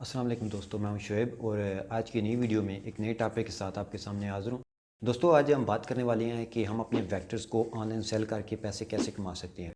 अस्सलाम वालेकुम दोस्तों, मैं हूं शुएब और आज की नई वीडियो में एक नए टॉपिक के साथ आपके सामने हाज़िर हूं। दोस्तों, आज हम बात करने वाले हैं कि हम अपने वेक्टर्स को ऑनलाइन सेल करके पैसे कैसे कमा सकते हैं।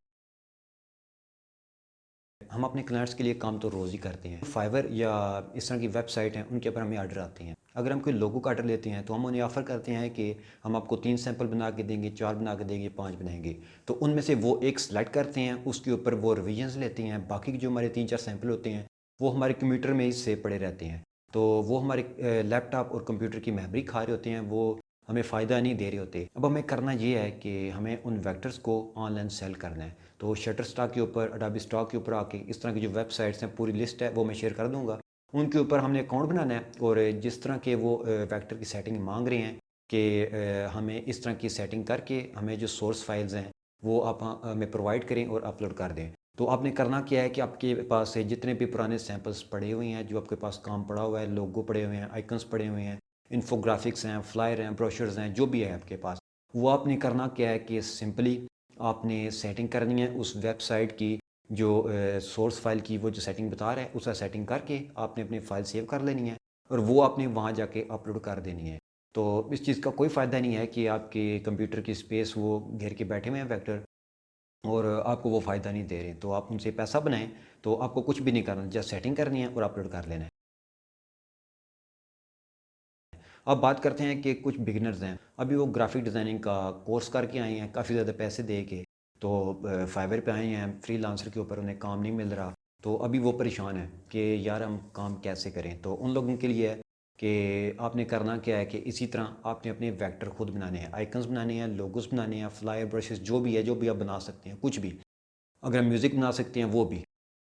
हम अपने क्लाइंट्स के लिए काम तो रोज़ ही करते हैं। फाइवर या इस तरह की वेबसाइट हैं, उनके ऊपर हमें ऑर्डर आते हैं। अगर हम कोई लोगों का ऑर्डर लेते हैं तो हम उन्हें ऑफ़र करते हैं कि हम आपको 3 सैंपल बना के देंगे, 4 बना के देंगे, 5 बनाएंगे। तो उनमें से वो एक सेलेक्ट करते हैं, उसके ऊपर वो रिविजन्स लेते हैं। बाकी के जो हमारे 3-4 सैंपल होते हैं वो हमारे कंप्यूटर में ही सेव पड़े रहते हैं। तो वो हमारे लैपटॉप और कंप्यूटर की मेमोरी खा रहे होते हैं, वो हमें फ़ायदा नहीं दे रहे होते। अब हमें करना ये है कि हमें उन वेक्टर्स को ऑनलाइन सेल करना है। तो शटर स्टॉक के ऊपर, अडोबी स्टॉक के ऊपर आके इस तरह की जो वेबसाइट्स हैं, पूरी लिस्ट है वो मैं शेयर कर दूंगा। उनके ऊपर हमने अकाउंट बनाना है और जिस तरह के वो वेक्टर की सेटिंग मांग रहे हैं कि हमें इस तरह की सेटिंग करके हमें जो सोर्स फाइल्स हैं वो आप हमें प्रोवाइड करें और अपलोड कर दें। तो आपने करना क्या है कि आपके पास जितने भी पुराने सैंपल्स पड़े हुए हैं, जो आपके पास काम पड़ा हुआ है, लोगो पड़े हुए हैं, आइकन्स पड़े हुए हैं, इन्फोग्राफिक्स हैं, फ्लायर हैं, ब्रोशर्स हैं, जो भी है आपके पास, वो आपने करना क्या है कि सिंपली आपने सेटिंग करनी है उस वेबसाइट की जो सोर्स फाइल की वो जो सेटिंग बता रहा है, उसका सेटिंग करके आपने अपनी फ़ाइल सेव कर लेनी है और वो आपने वहाँ जाके अपलोड कर देनी है। तो इस चीज़ का कोई फ़ायदा नहीं है कि आपके कंप्यूटर की स्पेस वो घेर के बैठे हुए हैं वेक्टर और आपको वो फ़ायदा नहीं दे रहे। तो आप उनसे पैसा बनाएं, तो आपको कुछ भी नहीं करना, जस्ट सेटिंग करनी है और अपलोड कर लेना है। अब बात करते हैं कि कुछ बिगिनर्स हैं, अभी वो ग्राफिक डिज़ाइनिंग का कोर्स करके आए हैं काफ़ी ज़्यादा पैसे दे के। तो फाइवर पे आए हैं, फ्रीलांसर के ऊपर उन्हें काम नहीं मिल रहा। तो अभी वो परेशान है कि यार हम काम कैसे करें। तो उन लोगों के लिए है कि आपने करना क्या है कि इसी तरह आपने अपने वेक्टर खुद बनाने हैं, आइकन्स बनाने हैं, लोगोस बनाने हैं, फ्लाई ब्रशेस, जो भी है, जो भी आप बना सकते हैं, कुछ भी। अगर हम म्यूज़िक बना सकते हैं वो भी,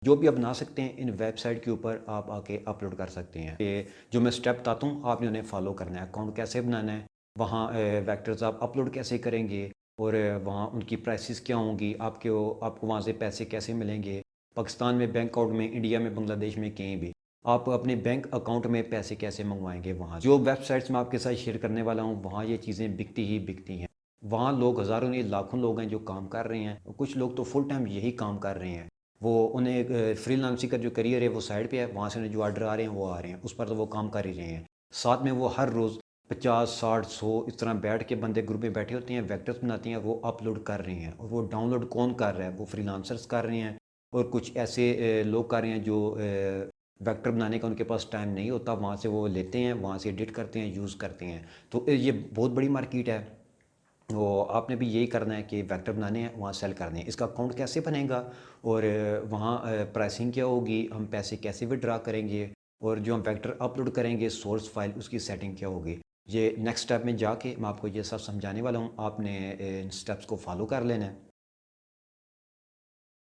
जो भी आप बना सकते हैं इन वेबसाइट के ऊपर आप आके अपलोड कर सकते हैं। ये जो मैं स्टेप बताता हूँ आपने उन्हें फॉलो करना है। अकाउंट कैसे बनाना है, वहाँ वेक्टर्स आप अपलोड कैसे करेंगे और वहाँ उनकी प्राइसेस क्या होंगी, आपको वहाँ से पैसे कैसे मिलेंगे, पाकिस्तान में बैंक अकाउंट में, इंडिया में, बांग्लादेश में, कहीं भी आप अपने बैंक अकाउंट में पैसे कैसे मंगवाएंगे। वहाँ जो वेबसाइट्स मैं आपके साथ शेयर करने वाला हूँ वहाँ ये चीज़ें बिकती ही बिकती हैं। वहाँ लोग हज़ारों नहीं लाखों लोग हैं जो काम कर रहे हैं और कुछ लोग तो फुल टाइम यही काम कर रहे हैं। वो उन्हें फ्रीलांसिंग का जो करियर है वो साइड पे है, वहाँ से उन्हें जो ऑर्डर आ रहे हैं वो आ रहे हैं, उस पर तो वो काम कर ही रहे हैं। साथ में वो हर रोज़ 50, 60, 100 इस तरह बैठ के बंदे ग्रुप में बैठे होते हैं, वेक्टर्स बनाती हैं, वो अपलोड कर रहे हैं। और वो डाउनलोड कौन कर रहा है, वो फ्रीलांसर्स कर रहे हैं और कुछ ऐसे लोग कर रहे हैं जो वेक्टर बनाने का उनके पास टाइम नहीं होता, वहाँ से वो लेते हैं, वहाँ से एडिट करते हैं, यूज़ करते हैं। तो ये बहुत बड़ी मार्केट है। तो आपने भी यही करना है कि वेक्टर बनाने हैं, वहाँ सेल करने हैं। इसका अकाउंट कैसे बनेगा और वहाँ प्राइसिंग क्या होगी, हम पैसे कैसे विड्रा करेंगे और जो हम वेक्टर अपलोड करेंगे सोर्स फाइल, उसकी सेटिंग क्या होगी, ये नेक्स्ट स्टेप में जाके मैं आपको ये सब समझाने वाला हूँ। आपने इन स्टेप्स को फॉलो कर लेना है।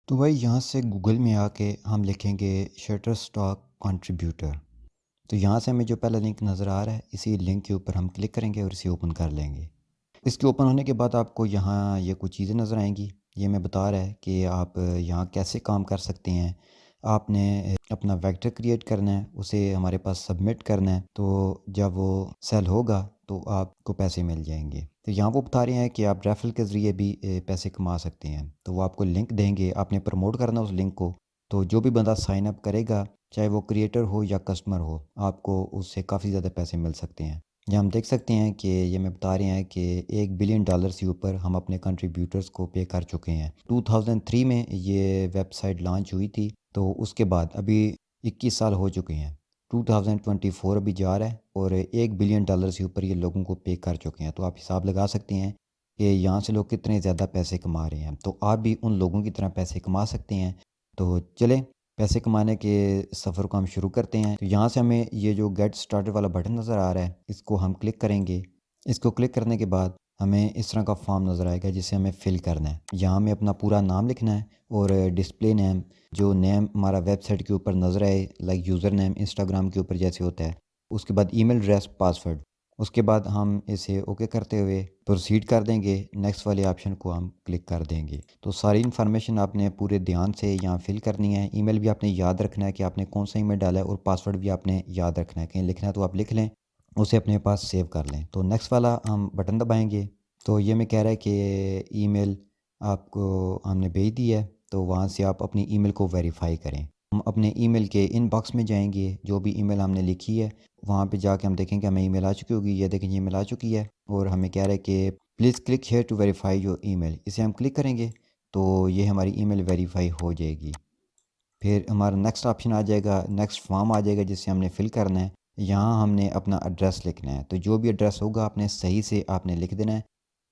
तो भाई यहाँ से गूगल में आके हम लिखेंगे शटरस्टॉक कंट्रीब्यूटर। तो यहाँ से हमें जो पहला लिंक नज़र आ रहा है इसी लिंक के ऊपर हम क्लिक करेंगे और इसे ओपन कर लेंगे। इसके ओपन होने के बाद आपको यहाँ ये कुछ चीज़ें नज़र आएंगी। ये मैं बता रहा है कि आप यहाँ कैसे काम कर सकते हैं। आपने अपना वेक्टर क्रिएट करना है, उसे हमारे पास सबमिट करना है, तो जब वो सेल होगा तो आपको पैसे मिल जाएंगे। तो यहाँ वो बता रहे हैं कि आप रेफरल के ज़रिए भी पैसे कमा सकते हैं। तो वो आपको लिंक देंगे, आपने प्रमोट करना उस लिंक को। तो जो भी बंदा साइन अप करेगा, चाहे वो क्रिएटर हो या कस्टमर हो, आपको उससे काफ़ी ज़्यादा पैसे मिल सकते हैं। यहाँ हम देख सकते हैं कि ये मैं बता रहे हैं कि $1 बिलियन से ऊपर हम अपने कंट्रीब्यूटर्स को पे कर चुके हैं। 2003 में ये वेबसाइट लॉन्च हुई थी, तो उसके बाद अभी 21 साल हो चुके हैं। 2024 अभी जा रहा है और $1 बिलियन से ऊपर ये लोगों को पे कर चुके हैं। तो आप हिसाब लगा सकते हैं कि यहाँ से लोग कितने ज़्यादा पैसे कमा रहे हैं। तो आप भी उन लोगों की तरह पैसे कमा सकते हैं। तो चलें, पैसे कमाने के सफ़र को हम शुरू करते हैं। तो यहाँ से हमें ये जो गेट स्टार्टेड वाला बटन नज़र आ रहा है, इसको हम क्लिक करेंगे। इसको क्लिक करने के बाद हमें इस तरह का फॉर्म नज़र आएगा जिसे हमें फ़िल करना है। यहाँ हमें अपना पूरा नाम लिखना है और डिस्प्ले नेम, जो नेम हमारा वेबसाइट के ऊपर नज़र आए, लाइक यूज़र नेम इंस्टाग्राम के ऊपर जैसे होता है। उसके बाद ईमेल एड्रेस, पासवर्ड। उसके बाद हम इसे ओके करते हुए प्रोसीड कर देंगे, नेक्स्ट वाले ऑप्शन को हम क्लिक कर देंगे। तो सारी इन्फॉर्मेशन आपने पूरे ध्यान से यहाँ फिल करनी है। ईमेल भी आपने याद रखना है कि आपने कौन सा ईमेल डाला है और पासवर्ड भी आपने याद रखना है। कहीं लिखना है तो आप लिख लें, उसे अपने पास सेव कर लें। तो नेक्स्ट वाला हम बटन दबाएंगे। तो ये मैं कह रहा है कि ईमेल आपको हमने भेज दी है, तो वहाँ से आप अपनी ईमेल को वेरीफाई करें। हम अपने ईमेल के इनबॉक्स में जाएंगे, जो भी ईमेल हमने लिखी है वहाँ पे जाके हम देखेंगे हमें ईमेल आ चुकी होगी। ये देखें ईमेल आ चुकी है और हमें कह रहा है कि please click here to verify your email. इसे हम क्लिक करेंगे तो ये हमारी ईमेल वेरीफाई हो जाएगी। फिर हमारा नेक्स्ट ऑप्शन आ जाएगा, नेक्स्ट फॉर्म आ जाएगा जिसे हमने फ़िल करना है। यहाँ हमने अपना एड्रेस लिखना है, तो जो भी एड्रेस होगा आपने सही से आपने लिख देना है।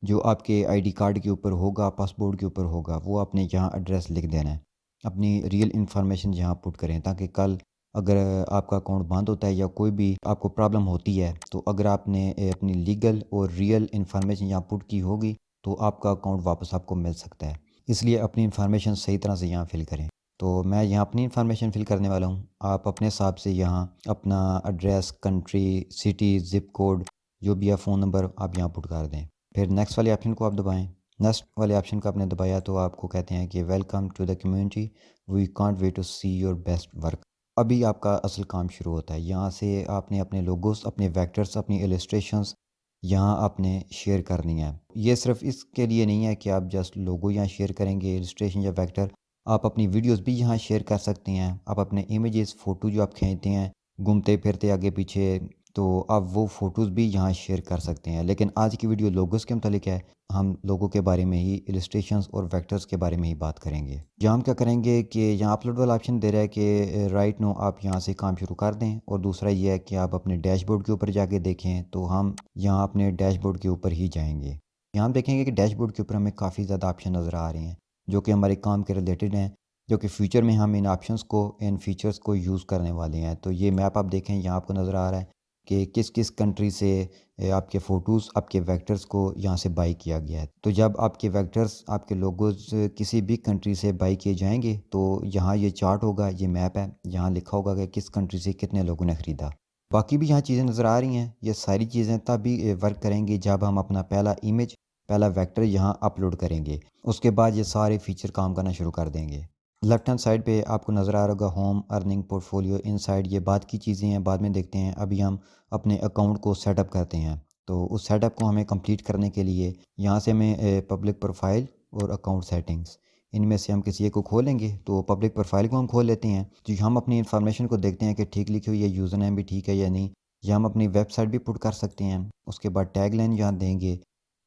जो आपके आईडी कार्ड के ऊपर होगा, पासपोर्ट के ऊपर होगा, वो आपने यहाँ एड्रेस लिख देना है। अपनी रियल इन्फॉर्मेशन यहाँ पुट करें ताकि कल अगर आपका अकाउंट बंद होता है या कोई भी आपको प्रॉब्लम होती है, तो अगर आपने अपनी लीगल और रियल इन्फॉर्मेशन यहाँ पुट की होगी तो आपका अकाउंट वापस आपको मिल सकता है। इसलिए अपनी इन्फॉर्मेशन सही तरह से यहाँ फ़िल करें। तो मैं यहाँ अपनी इन्फॉर्मेशन फ़िल करने वाला हूँ। आप अपने हिसाब से यहाँ अपना address, country, city, zip code, जो भी है फ़ोन नंबर आप यहाँ पुट कर दें। फिर नेक्स्ट वाले ऑप्शन को आप दबाएँ। नेक्स्ट वाले ऑप्शन को आपने दबाया तो आपको कहते हैं कि welcome to the community, we can't wait to see your best work. अभी आपका असल काम शुरू होता है। यहाँ से आपने अपने लोगोस, अपने वेक्टर्स, अपनी इलस्ट्रेशंस यहाँ आपने शेयर करनी है। ये सिर्फ इसके लिए नहीं है कि आप जस्ट लोगो यहाँ शेयर करेंगे, इलस्ट्रेशन या वेक्टर। आप अपनी वीडियोस भी यहाँ शेयर कर सकते हैं। आप अपने इमेजेस, फ़ोटो जो आप खींचते हैं घूमते फिरते आगे पीछे, तो आप वो फ़ोटोज़ भी यहाँ शेयर कर सकते हैं। लेकिन आज की वीडियो लोगोस के मतलब है। हम लोगों के बारे में ही, इलस्ट्रेशंस और वेक्टर्स के बारे में ही बात करेंगे। यहाँ हम क्या करेंगे कि यहाँ अपलोड वाला ऑप्शन दे रहा है कि राइट नो आप यहाँ से काम शुरू कर दें, और दूसरा ये है कि आप अपने डैशबोर्ड के ऊपर जाके देखें। तो हम यहाँ अपने डैशबोर्ड के ऊपर ही जाएंगे। यहाँ हम देखेंगे कि डैशबोर्ड के ऊपर हमें काफ़ी ज़्यादा ऑप्शन नज़र आ रहे हैं जो कि हमारे काम के रिलेटेड हैं, जो कि फ्यूचर में हम इन ऑप्शंस को, इन फीचर्स को यूज़ करने वाले हैं। तो ये मैप आप देखें, यहाँ आपको नज़र आ रहा है कि किस किस कंट्री से आपके फ़ोटोज़, आपके वेक्टर्स को यहाँ से बाई किया गया है। तो जब आपके वेक्टर्स, आपके लोगोज़ किसी भी कंट्री से बाई किए जाएंगे तो यहाँ ये चार्ट होगा, ये मैप है, यहाँ लिखा होगा कि किस कंट्री से कितने लोगों ने ख़रीदा। बाकी भी यहाँ चीज़ें नज़र आ रही हैं। ये सारी चीज़ें तभी वर्क करेंगी जब हम अपना पहला इमेज, पहला वेक्टर यहाँ अपलोड करेंगे। उसके बाद ये सारे फीचर काम करना शुरू कर देंगे। लेफ्ट हैंड साइड पे आपको नज़र आ रहा होगा होम, अर्निंग, पोर्टफोलियो, इनसाइड। ये बाद की चीज़ें हैं, बाद में देखते हैं। अभी हम अपने अकाउंट को सेटअप करते हैं। तो उस सेटअप को हमें कंप्लीट करने के लिए यहाँ से हमें पब्लिक प्रोफाइल और अकाउंट सेटिंग्स, इनमें से हम किसी एक को खोलेंगे। तो पब्लिक प्रोफाइल को हम खोल लेते हैं। तो हम अपनी इन्फॉर्मेशन को देखते हैं कि ठीक लिखी हुई है, यूज़र नेम भी ठीक है या नहीं। या हम अपनी वेबसाइट भी पुट कर सकते हैं। उसके बाद टैग लाइन यहाँ देंगे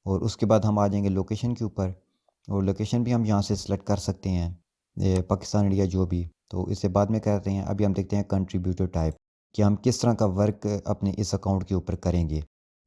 और उसके बाद हम आ जाएंगे लोकेशन के ऊपर, और लोकेशन भी हम यहाँ से सिलेक्ट कर सकते हैं, पाकिस्तान, इंडिया, जो भी। तो इससे बाद में करते हैं। अभी हम देखते हैं कंट्रीब्यूटर टाइप, कि हम किस तरह का वर्क अपने इस अकाउंट के ऊपर करेंगे।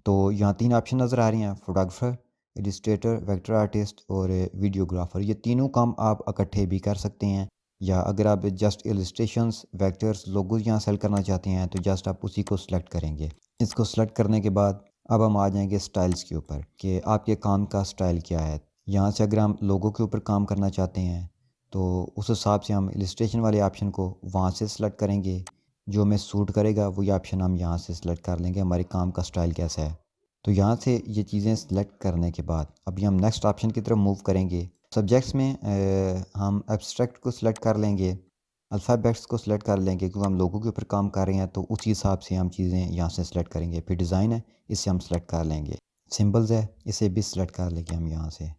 तो यहाँ 3 ऑप्शन नज़र आ रहे हैं, फ़ोटोग्राफ़र, इलस्ट्रेटर, वेक्टर आर्टिस्ट और वीडियोग्राफ़र। ये तीनों काम आप इकट्ठे भी कर सकते हैं, या अगर आप जस्ट इलस्ट्रेशंस, वेक्टर्स, लोगोज़ यहाँ सेलेक्ट करना चाहते हैं तो जस्ट आप उसी को सिलेक्ट करेंगे। इसको सिलेक्ट करने के बाद अब हम आ जाएंगे स्टाइल्स के ऊपर, कि आपके काम का स्टाइल क्या है। यहाँ से अगर हम लोगों के ऊपर काम करना चाहते हैं तो उस हिसाब से हम इलस्ट्रेशन वाले ऑप्शन को वहाँ से सिलेक्ट करेंगे। जो हमें सूट करेगा वही ऑप्शन हम यहाँ से सिलेक्ट कर लेंगे, हमारे काम का स्टाइल कैसा है। तो यहाँ से ये चीज़ें सिलेक्ट करने के बाद अभी हम नेक्स्ट ऑप्शन की तरफ मूव करेंगे। सब्जेक्ट्स में हम एब्स्ट्रैक्ट को सिलेक्ट कर लेंगे, अल्फ़ाबेट्स को सिलेक्ट कर लेंगे क्योंकि हम लोगों के ऊपर काम कर रहे हैं, तो उसी हिसाब से हम चीज़ें यहाँ से सिलेक्ट करेंगे। फिर डिज़ाइन है, इसे हम सिलेक्ट कर लेंगे। सिंबल्स है, इसे भी सिलेक्ट कर लेंगे हम यहाँ से,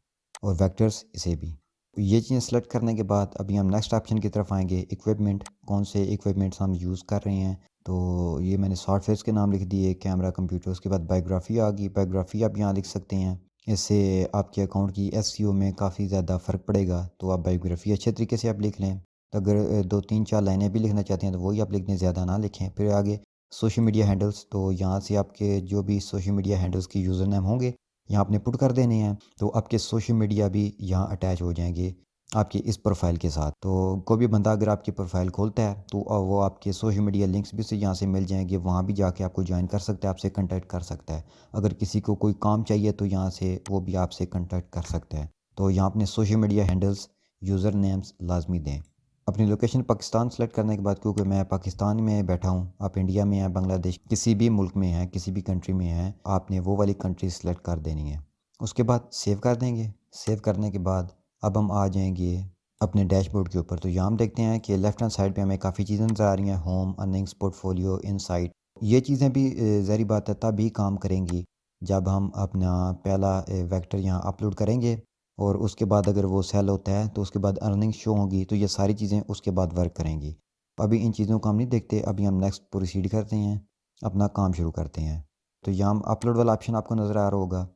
और वेक्टर्स इसे भी। तो ये चीज़ें सेलेक्ट करने के बाद अभी हम नेक्स्ट ऑप्शन की तरफ आएंगे, इक्विपमेंट। कौन से इक्विपमेंट्स हम यूज़ कर रहे हैं, तो ये मैंने सॉफ्टवेयर्स के नाम लिख दिए, कैमरा, कंप्यूटर। उसके बाद बायोग्राफ़ी आ गई, बायोग्राफ़ी आप यहाँ लिख सकते हैं। इससे आपके अकाउंट की एसईओ में काफ़ी ज़्यादा फ़र्क पड़ेगा, तो आप बायोग्राफ़ी अच्छे तरीके से आप लिख लें। तो अगर 2-3-4 लाइनें भी लिखना चाहते हैं तो वही आप लिख दें, ज़्यादा ना लिखें। फिर आगे सोशल मीडिया हैंडल्स, तो यहाँ से आपके जो भी सोशल मीडिया हैंडल्स के यूज़र नेम होंगे यहाँ आपने पुट कर देने हैं, तो आपके सोशल मीडिया भी यहाँ अटैच हो जाएंगे आपकी इस प्रोफाइल के साथ। तो कोई भी बंदा अगर आपकी प्रोफाइल खोलता है तो वो आपके सोशल मीडिया लिंक्स भी से यहाँ से मिल जाएंगे, वहाँ भी जाके आपको ज्वाइन कर सकता है, आपसे कांटेक्ट कर सकता है। अगर किसी को कोई काम चाहिए तो यहाँ से वो भी आपसे कांटेक्ट कर सकता है। तो यहाँ अपने social media handles, user names लाजमी दें। अपनी लोकेशन पाकिस्तान सेलेक्ट करने के बाद, क्योंकि मैं पाकिस्तान में बैठा हूँ, आप इंडिया में हैं, बांग्लादेश, किसी भी मुल्क में हैं, किसी भी कंट्री में हैं, आपने वो वाली कंट्री सेलेक्ट कर देनी है। उसके बाद सेव कर देंगे। सेव करने के बाद अब हम आ जाएंगे अपने डैशबोर्ड के ऊपर। तो यहाँ हम देखते हैं कि लेफ्ट हैंड साइड पे हमें काफ़ी चीज़ें नज़र आ रही हैं, होम, अर्निंग्स, पोर्टफोलियो, इनसाइट। ये चीज़ें भी ज़ाहिर बात है तभी काम करेंगी जब हम अपना पहला वेक्टर यहाँ अपलोड करेंगे, और उसके बाद अगर वो सेल होता है तो उसके बाद अर्निंग शो होगी, तो ये सारी चीज़ें उसके बाद वर्क करेंगी। अभी इन चीज़ों को हम नहीं देखते, अभी हम नेक्स्ट प्रोसीड करते हैं, अपना काम शुरू करते हैं। तो यहाँ हम अपलोड वाला ऑप्शन आपको नज़र आ रहा होगा,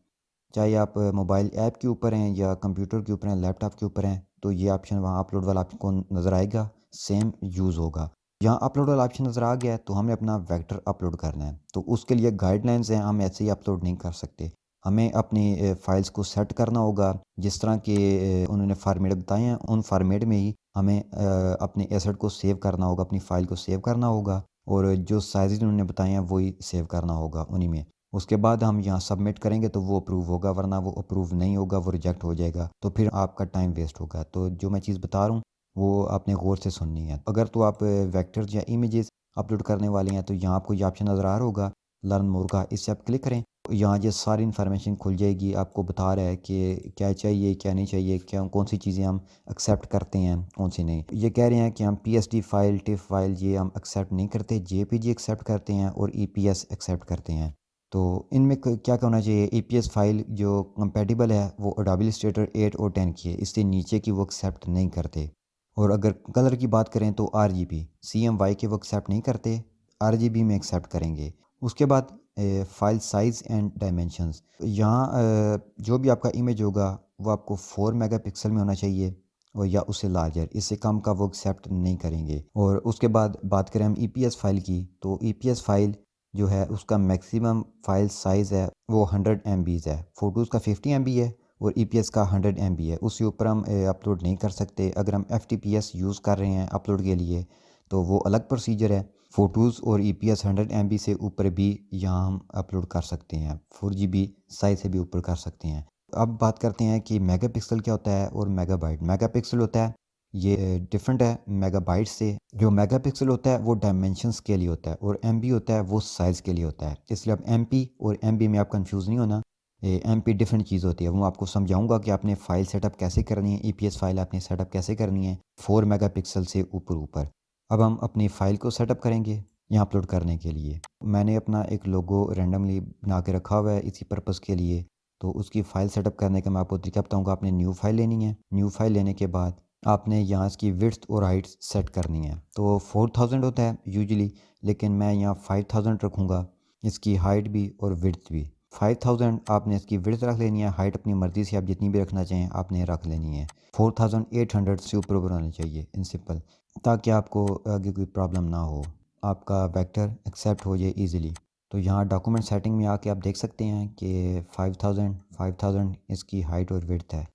चाहे आप मोबाइल ऐप के ऊपर हैं या कंप्यूटर के ऊपर हैं, लैपटॉप के ऊपर हैं, तो ये ऑप्शन वहाँ अपलोड वाला आपको नज़र आएगा, सेम यूज़ होगा। यहाँ अपलोड वाला ऑप्शन नज़र आ गया है, तो हमने अपना वेक्टर अपलोड करना है। तो उसके लिए गाइडलाइंस हैं, हम ऐसे ही अपलोड नहीं कर सकते। हमें अपनी फाइल्स को सेट करना होगा, जिस तरह के उन्होंने फार्मेट बताए हैं, उन फार्मेट में ही हमें अपने एसेट को सेव करना होगा, अपनी फ़ाइल को सेव करना होगा, और जो साइज़ उन्होंने बताए हैं वही सेव करना होगा उन्हीं में। उसके बाद हम यहाँ सबमिट करेंगे तो वो अप्रूव होगा, वरना वो अप्रूव नहीं होगा, वो रिजेक्ट हो जाएगा, तो फिर आपका टाइम वेस्ट होगा। तो जो मैं चीज़ बता रहा हूँ वो आपने गौर से सुननी है। अगर तो आप वेक्टर्स या इमेजेस अपलोड करने वाले हैं, तो यहाँ आपको ये ऑप्शन नज़र आ रहा होगा लर्न मोर का, इससे आप क्लिक करें। यहाँ ये सारी इन्फॉर्मेशन खुल जाएगी, आपको बता रहा है कि क्या चाहिए क्या नहीं चाहिए, क्या कौन सी चीज़ें हम एक्सेप्ट करते हैं, कौन सी नहीं। ये कह रहे हैं कि हम पीएसडी फाइल, टिफ फाइल ये हम एक्सेप्ट नहीं करते, जेपीजी एक्सेप्ट करते हैं और ईपीएस एक्सेप्ट करते हैं। तो इनमें क्या क्या होना चाहिए, ईपीएस फाइल जो कंपेटिबल है वो अडोबे इलस्ट्रेटर 8 और 10 की है, इससे नीचे की वो एक्सेप्ट नहीं करते। और अगर कलर की बात करें तो आरजीबी, सीएमवाई के वो एक्सेप्ट नहीं करते, आरजीबी में एक्सेप्ट करेंगे। उसके बाद फाइल साइज़ एंड डायमेंशंस, यहाँ जो भी आपका इमेज होगा वो आपको 4 मेगापिक्सल में होना चाहिए और या उससे लार्जर, इससे कम का वो एक्सेप्ट नहीं करेंगे। और उसके बाद बात करें हम ईपीएस फाइल की, तो ईपीएस फाइल जो है उसका मैक्सिमम फाइल साइज़ है वो 100 MBs है, फ़ोटोज़ का 50 MB है और ईपीएस का 100 MB है, उससे ऊपर हम अपलोड नहीं कर सकते। अगर हम एफटीपीएस यूज़ कर रहे हैं अपलोड के लिए तो वो अलग प्रोसीजर है। फ़ोटोज़ और ईपीएस 100 MB से ऊपर भी यहाँ हम अपलोड कर सकते हैं, 4 GB साइज़ से भी ऊपर कर सकते हैं। अब बात करते हैं कि मेगापिक्सल क्या होता है और मेगाबाइट। मेगापिक्सल होता है ये डिफरेंट है मेगाबाइट से। जो मेगापिक्सल होता है वो डायमेंशंस के लिए होता है और एमबी होता है वो साइज़ के लिए होता है। इसलिए अब एमपी और एमबी में आप कंफ्यूज नहीं होना। एमपी डिफरेंट चीज़ होती है, वो आपको समझाऊंगा कि आपने फ़ाइल सेटअप कैसे करनी है, ईपीएस फाइल आपने सेटअप कैसे करनी है 4 मेगापिक्सल से ऊपर ऊपर। अब हम अपनी फ़ाइल को सेटअप करेंगे यहाँ अपलोड करने के लिए। मैंने अपना एक लोगो रैंडमली बना के रखा हुआ है इसी पर्पज़ के लिए। तो उसकी फ़ाइल सेटअप करने का मैं आपको तरीका बताऊंगा। आपने न्यू फाइल लेनी है, न्यू फाइल लेने के बाद आपने यहाँ इसकी विड्थ और हाइट सेट करनी है। तो 4000 होता है यूजुअली, लेकिन मैं यहाँ 5000 रखूँगा, इसकी हाइट भी और विड्थ भी। 5000 आपने इसकी विड्थ रख लेनी है, हाइट अपनी मर्ज़ी से आप जितनी भी रखना चाहें आपने रख लेनी है। 4800 से ऊपर ऊपर होनी चाहिए इन सिंपल, ताकि आपको आगे कोई प्रॉब्लम ना हो, आपका वेक्टर एक्सेप्ट हो जाए ईज़िली। तो यहाँ डॉक्यूमेंट सेटिंग में आके आप देख सकते हैं कि 5000 इसकी हाइट और विड्थ है।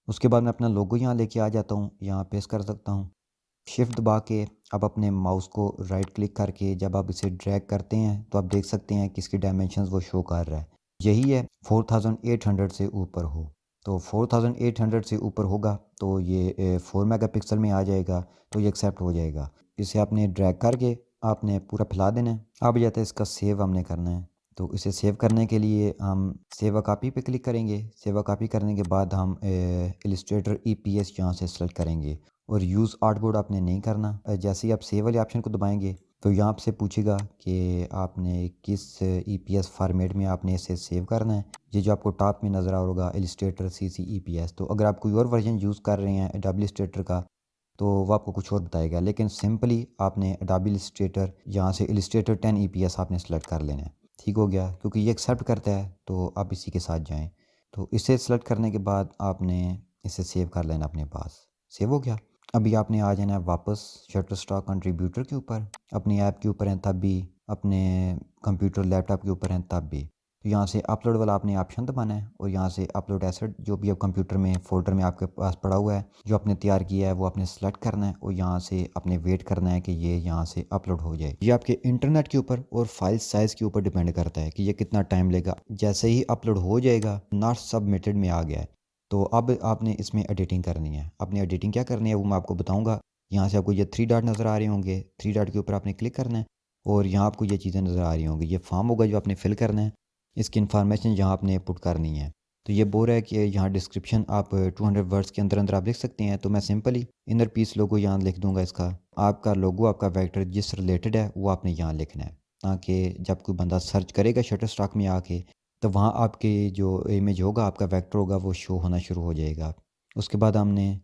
उसके बाद मैं अपना लोगो यहाँ लेके आ जाता हूँ, यहाँ पेस्ट कर सकता हूँ। शिफ्ट दबा के अब अपने माउस को राइट क्लिक करके जब आप इसे ड्रैग करते हैं तो आप देख सकते हैं कि इसकी डायमेंशंस वो शो कर रहा है। यही है 4800 से ऊपर हो। तो 4800 से ऊपर होगा तो ये 4 मेगापिक्सल में आ जाएगा, तो ये एक्सेप्ट हो जाएगा। इसे आपने ड्रैग करके आपने पूरा फैला देना है। अब जाता है इसका सेव हमने करना है। तो इसे सेव करने के लिए हम सेव अ कॉपी पे क्लिक करेंगे। सेव अ कॉपी करने के बाद हम इलस्ट्रेटर ईपीएस यहाँ से सेलेक्ट करेंगे और यूज़ आर्टबोर्ड आपने नहीं करना। जैसे ही आप सेव वाले ऑप्शन को दबाएंगे तो यहाँ आपसे पूछेगा कि आपने किस ईपीएस फॉर्मेट में आपने इसे सेव करना है। ये जो आपको टॉप में नज़र आ रहा होगा इलस्ट्रेटर सीसी ईपीएस। तो अगर आप कोई और वर्जन यूज़ कर रहे हैं एडोबे इलस्ट्रेटर का तो वो आपको कुछ और बताएगा, लेकिन सिंपली आपने एडोबे इलस्ट्रेटर यहाँ से इलस्ट्रेटर 10 ईपीएस आपने सेलेक्ट कर लेना है। ठीक हो गया, क्योंकि ये एक्सेप्ट करता है तो आप इसी के साथ जाएं। तो इसे सेलेक्ट करने के बाद आपने इसे सेव कर लेना अपने पास। सेव हो गया। अभी आपने आ जाना है वापस शटरस्टॉक कंट्रीब्यूटर के ऊपर। अपनी ऐप के ऊपर हैं तब भी, अपने कंप्यूटर लैपटॉप के ऊपर हैं तब भी। तो यहाँ से अपलोड वाला आपने ऑप्शन दबाना है और यहाँ से अपलोड एसेट जो भी अब कंप्यूटर में फ़ोल्डर में आपके पास पड़ा हुआ है जो आपने तैयार किया है वो आपने सेलेक्ट करना है और यहाँ से आपने वेट करना है कि ये यहाँ से अपलोड हो जाए। ये आपके इंटरनेट के ऊपर और फाइल साइज़ के ऊपर डिपेंड करता है कि ये कितना टाइम लेगा। जैसे ही अपलोड हो जाएगा नॉट सबमिटेड में आ गया है, तो अब आपने इसमें एडिटिंग करनी है। अपनी एडिटिंग क्या करनी है वो मैं आपको बताऊँगा। यहाँ से आपको ये 3 डॉट नज़र आ रहे होंगे, 3 डॉट के ऊपर आपने क्लिक करना है और यहाँ आपको ये चीज़ें नज़र आ रही होंगी। ये फॉर्म होगा जो आपने फिल करना है, इसकी इन्फॉर्मेशन यहाँ आपने पुट करनी है। तो ये बोल रहा है कि यहाँ डिस्क्रिप्शन आप 200 वर्ड्स के अंदर अंदर आप लिख सकते हैं। तो मैं सिंपली इनर पीस लोगो यहाँ लिख दूंगा इसका। आपका लोगो, आपका वेक्टर जिस रिलेटेड है वो आपने यहाँ लिखना है, ताकि जब कोई बंदा सर्च करेगा शटरस्टॉक में आके तो वहाँ आपके जो इमेज होगा, आपका वेक्टर होगा वो शो होना शुरू हो जाएगा। उसके बाद हमने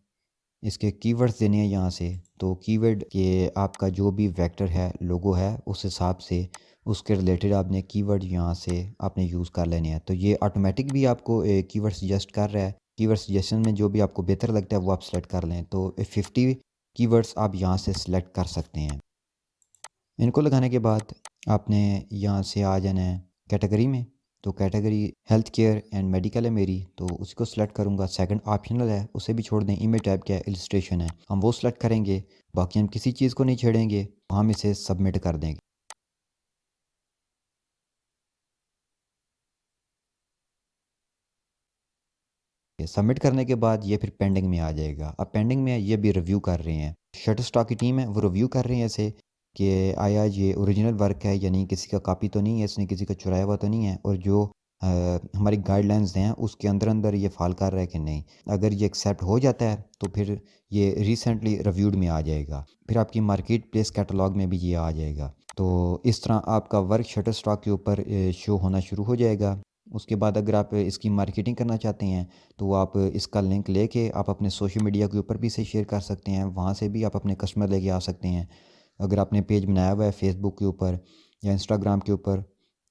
इसके कीवर्ड्स देने हैं यहाँ से। तो कीवर्ड के आपका जो भी वेक्टर है, लोगो है, उस हिसाब से उसके रिलेटेड आपने कीवर्ड यहाँ से आपने यूज़ कर लेने हैं। तो ये ऑटोमेटिक भी आपको कीवर्ड सजेस्ट कर रहा है। कीवर्ड सजेशन में जो भी आपको बेहतर लगता है वो आप सेलेक्ट कर लें। तो 50 कीवर्ड्स आप यहाँ से सिलेक्ट कर सकते हैं। इनको लगाने के बाद आपने यहाँ से आ जाना है कैटेगरी में। तो category health care and medical है मेरी, तो उसको सिलेक्ट करूँगा। सेकंड ऑप्शनल है, उसे भी छोड़ दें। इमेज टाइप क्या है, इलस्ट्रेशन है, हम वो सिलेक्ट करेंगे। बाकी हम किसी चीज़ को नहीं छेड़ेंगे, हम इसे सबमिट कर देंगे। सबमिट करने के बाद ये फिर पेंडिंग में आ जाएगा। अब पेंडिंग में है, ये भी रिव्यू कर रहे हैं। शटरस्टॉक की टीम है, वो रिव्यू कर रहे हैं इसे कि आया ये ओरिजिनल वर्क है, यानी किसी का कॉपी तो नहीं है, इसने किसी का चुराया हुआ तो नहीं है, और जो हमारी गाइडलाइंस हैं उसके अंदर अंदर ये फॉल कर रहा है कि नहीं। अगर ये एक्सेप्ट हो जाता है तो फिर ये रिसेंटली रिव्यूड में आ जाएगा, फिर आपकी मार्केट प्लेस कैटलॉग में भी ये आ जाएगा। तो इस तरह आपका वर्क शटरस्टॉक के ऊपर शो होना शुरू हो जाएगा। उसके बाद अगर आप इसकी मार्केटिंग करना चाहते हैं तो आप इसका लिंक लेके आप अपने सोशल मीडिया के ऊपर भी इसे शेयर कर सकते हैं। वहाँ से भी आप अपने कस्टमर लेके आ सकते हैं। अगर आपने पेज बनाया हुआ है फेसबुक के ऊपर या इंस्टाग्राम के ऊपर,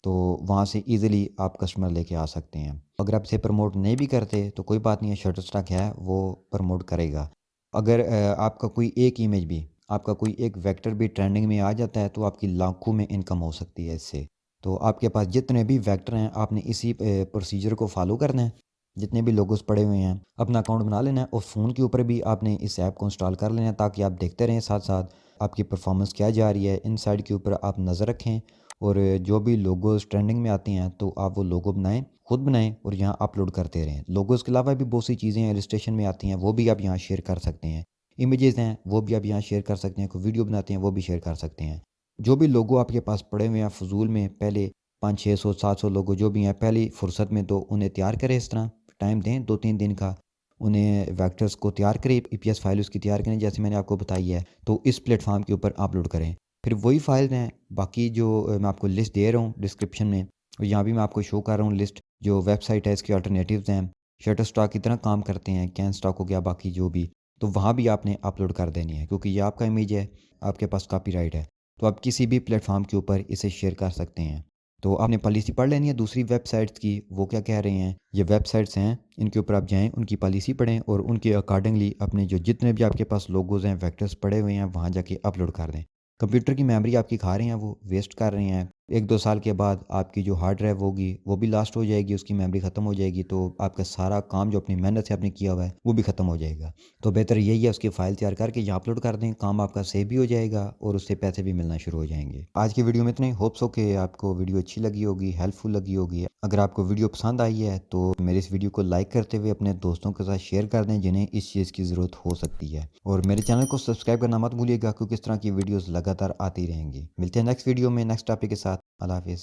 तो वहाँ से इजीली आप कस्टमर लेके आ सकते हैं। अगर आप इसे प्रमोट नहीं भी करते तो कोई बात नहीं है, शटरस्टॉक है वो प्रमोट करेगा। अगर आपका कोई एक इमेज भी, आपका कोई एक वेक्टर भी ट्रेंडिंग में आ जाता है तो आपकी लाखों में इनकम हो सकती है इससे। तो आपके पास जितने भी वेक्टर हैं आपने इसी प्रोसीजर को फॉलो करना है। जितने भी लोगोस पड़े हुए हैं अपना अकाउंट बना लेना है, और फ़ोन के ऊपर भी आपने इस ऐप को इंस्टॉल कर लेना है, ताकि आप देखते रहें साथ साथ आपकी परफॉर्मेंस क्या जा रही है। इन साइड के ऊपर आप नज़र रखें, और जो भी लोगोस ट्रेंडिंग में आती हैं तो आप वो लोगो बनाएं, खुद बनाएं और यहाँ अपलोड करते रहें। लोगोस के अलावा भी बहुत सी चीज़ें हैं इलस्ट्रेशन में आती हैं, वो भी आप यहाँ शेयर कर सकते हैं। इमेजेस हैं वो भी आप यहाँ शेयर कर सकते हैं। कोई वीडियो बनाते हैं वो भी शेयर कर सकते हैं। जो भी लोगो आपके पास पड़े हुए हैं फजूल में, पहले 500 600 700 लोगो जो भी हैं, पहली फुर्सत में तो उन्हें तैयार करें। इस तरह टाइम दें 2 3 दिन का, उन्हें वेक्टर्स को तैयार करें, ईपीएस फाइल उसकी तैयार करें जैसे मैंने आपको बताई है, तो इस प्लेटफॉर्म के ऊपर अपलोड करें। फिर वही फाइल हैं बाकी जो मैं आपको लिस्ट दे रहा हूँ डिस्क्रिप्शन में, और यहाँ भी मैं आपको शो कर रहा हूँ लिस्ट। जो वेबसाइट है इसके अल्टरनेटिव्स हैं, शटर स्टॉक की तरह काम करते हैं, कैन स्टॉक हो गया, बाकी जो भी, तो वहाँ भी आपने अपलोड कर देनी है, क्योंकि ये आपका इमेज है, आपके पास कॉपीराइट है। तो आप किसी भी प्लेटफॉर्म के ऊपर इसे शेयर कर सकते हैं। तो आपने पॉलिसी पढ़ लेनी है दूसरी वेबसाइट्स की, वो क्या कह रहे हैं। ये वेबसाइट्स हैं, इनके ऊपर आप जाएं, उनकी पॉलिसी पढ़ें और उनके अकॉर्डिंगली अपने जो जितने भी आपके पास लोगोज हैं, वेक्टर्स पड़े हुए हैं, वहाँ जाके अपलोड कर दें। कंप्यूटर की मेमोरी आपकी खा रहे हैं, वो वेस्ट कर रहे हैं। 1 2 साल के बाद आपकी जो हार्ड ड्राइव होगी वो भी लास्ट हो जाएगी, उसकी मेमोरी ख़त्म हो जाएगी, तो आपका सारा काम जो अपनी मेहनत से आपने किया हुआ है वो भी ख़त्म हो जाएगा। तो बेहतर यही है उसकी फ़ाइल तैयार करके यहाँ अपलोड कर दें, काम आपका सेव भी हो जाएगा और उससे पैसे भी मिलना शुरू हो जाएंगे। आज की वीडियो में इतना ही। होप्स हो कि आपको वीडियो अच्छी लगी होगी, हेल्पफुल लगी होगी। अगर आपको वीडियो पसंद आई है तो मेरे इस वीडियो को लाइक करते हुए अपने दोस्तों के साथ शेयर कर दें जिन्हें इस चीज़ की ज़रूरत हो सकती है, और मेरे चैनल को सब्सक्राइब करना मत भूलिएगा, क्योंकि इस तरह की वीडियोस लगातार आती रहेंगी। मिलते हैं नेक्स्ट वीडियो में नेक्स्ट टॉपिक के साथ। अल्लाह हाफिज़।